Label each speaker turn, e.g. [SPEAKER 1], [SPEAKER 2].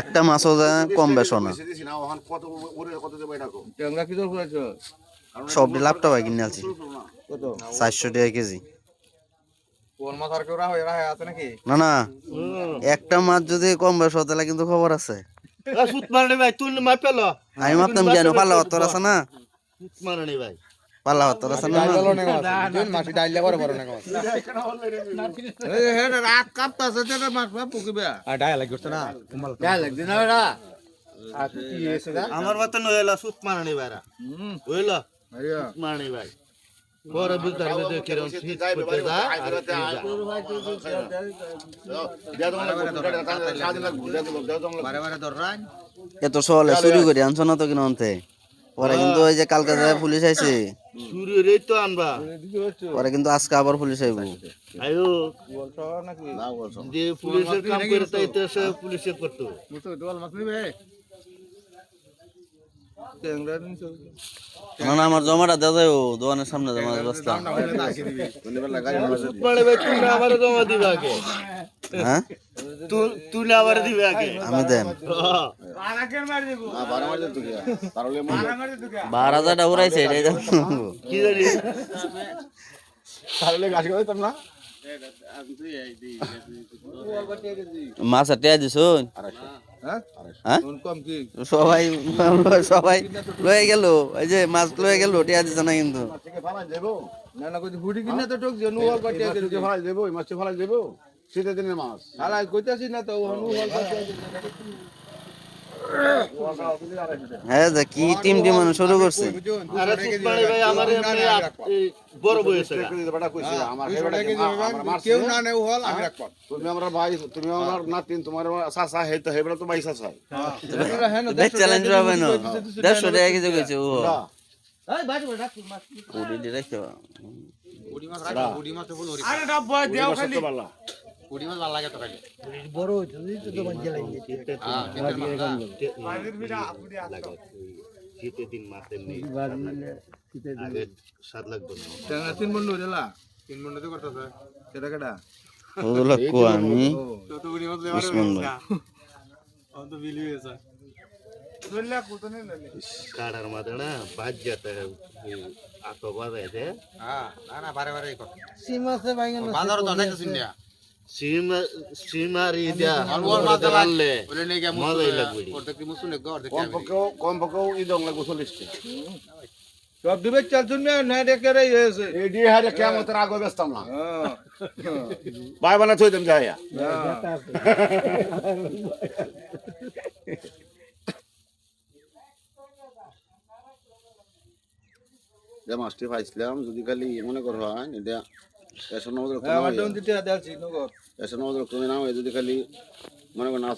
[SPEAKER 1] একটা মাছও কম বেশো না, সবটি লাভটা হয় কিনে আলছি 400 টাকা কেজি। না না, একটা মাছ যদি কম বেশো তাহলে কিন্তু খবর আছে। আমি মারতাম কেন, পাল্লা হত্তর আছে না, পাল্লা হত্তর আছে না।
[SPEAKER 2] আমার বাত নইলা সুত মারানি বাইরা হইলা মারানি ভাই পরে বুঝতে পারবে যে কিরকম শীত করতে যা আর
[SPEAKER 1] এত সহলে চুরি করে আনছো না তো কিনা আনতে, পরে কিন্তু ওই যে কালকে যে পুলিশ আইছে,
[SPEAKER 2] চুরি তো আনবা
[SPEAKER 1] পরে কিন্তু আজকে আবার পুলিশ আইব।
[SPEAKER 2] আয়ো যে পুলিশের কাম করে তাই তো সে পুলিশে করতো।
[SPEAKER 1] না না, আমার জমাটা দেওয়া যায়, দোকানের সামনে জমা বসলাম।
[SPEAKER 2] আমারে জমা দিবে আগে,
[SPEAKER 1] হ্যাঁ
[SPEAKER 2] তুলে আবার দিবে আগে
[SPEAKER 1] আমি দেন 12,000 উড়াইছে, এটাই দাম
[SPEAKER 2] কি জানি
[SPEAKER 1] মাছ টেয়া দিছ। সবাই সবাই লয়ে গেল, এই যে মাছ লয়ে গেল, টেয়া দিছে না কিন্তু।
[SPEAKER 3] শীতের দিনের মাছ
[SPEAKER 1] হ্যাঁ, যে কি টিম শুরু করছে।
[SPEAKER 2] বড় বয়সে
[SPEAKER 3] তুমি আমার ভাই, তুমি আমার নাতিন, তোমার চাচা, হেবরা তো ভাই চাচা।
[SPEAKER 1] চ্যালেঞ্জ হবে না, 150 টাকা কেজি কইছে ও। উড়ি দি রাখো,
[SPEAKER 4] বড় হইতো তো বাজে লাগে।
[SPEAKER 2] শীতের দিন মাছের নেই আগে স্বাদ লাগতো না।
[SPEAKER 4] 3 মন হইলা 3 মন তো করতেছে সেটা কেডা
[SPEAKER 1] ওগুলো কো আমি
[SPEAKER 4] তো উড়ি মাছ
[SPEAKER 1] উসমান ভাই
[SPEAKER 4] অন্ত বিলি হইছে বললা কোতনে ললে
[SPEAKER 2] কাড়ার মাঝে না বাজ যেতে আতো বাজাইতে।
[SPEAKER 4] হ্যাঁ না না বারে বারে কর সীমাতে বাইঙ্গা বাজার তো দেখছিস না
[SPEAKER 2] সীমারি দিয়া আলওয়ার মাঝে আনলে
[SPEAKER 4] বলে নেই কি
[SPEAKER 2] মজাই লাগবে।
[SPEAKER 4] অর্ধেক কি মুসুনে গর দেখি
[SPEAKER 3] কম পকেও ইদং লাগবে 40 টা।
[SPEAKER 4] সব দিবে চল শুনবে না দেখে রে হয়েছে
[SPEAKER 3] এই দিয়ে হারে কিয়ামতের আগে ব্যস্তাম না। ভাই বানা থই দেম যাইয়া। যে মাছটি পাইছিলাম, যদি খালি মনে কর হয় এটা এসন নজর
[SPEAKER 4] আমার দম দিতে আদালছি নগর
[SPEAKER 3] এসন নজর তুমি নাও, যদি খালি মনে কর না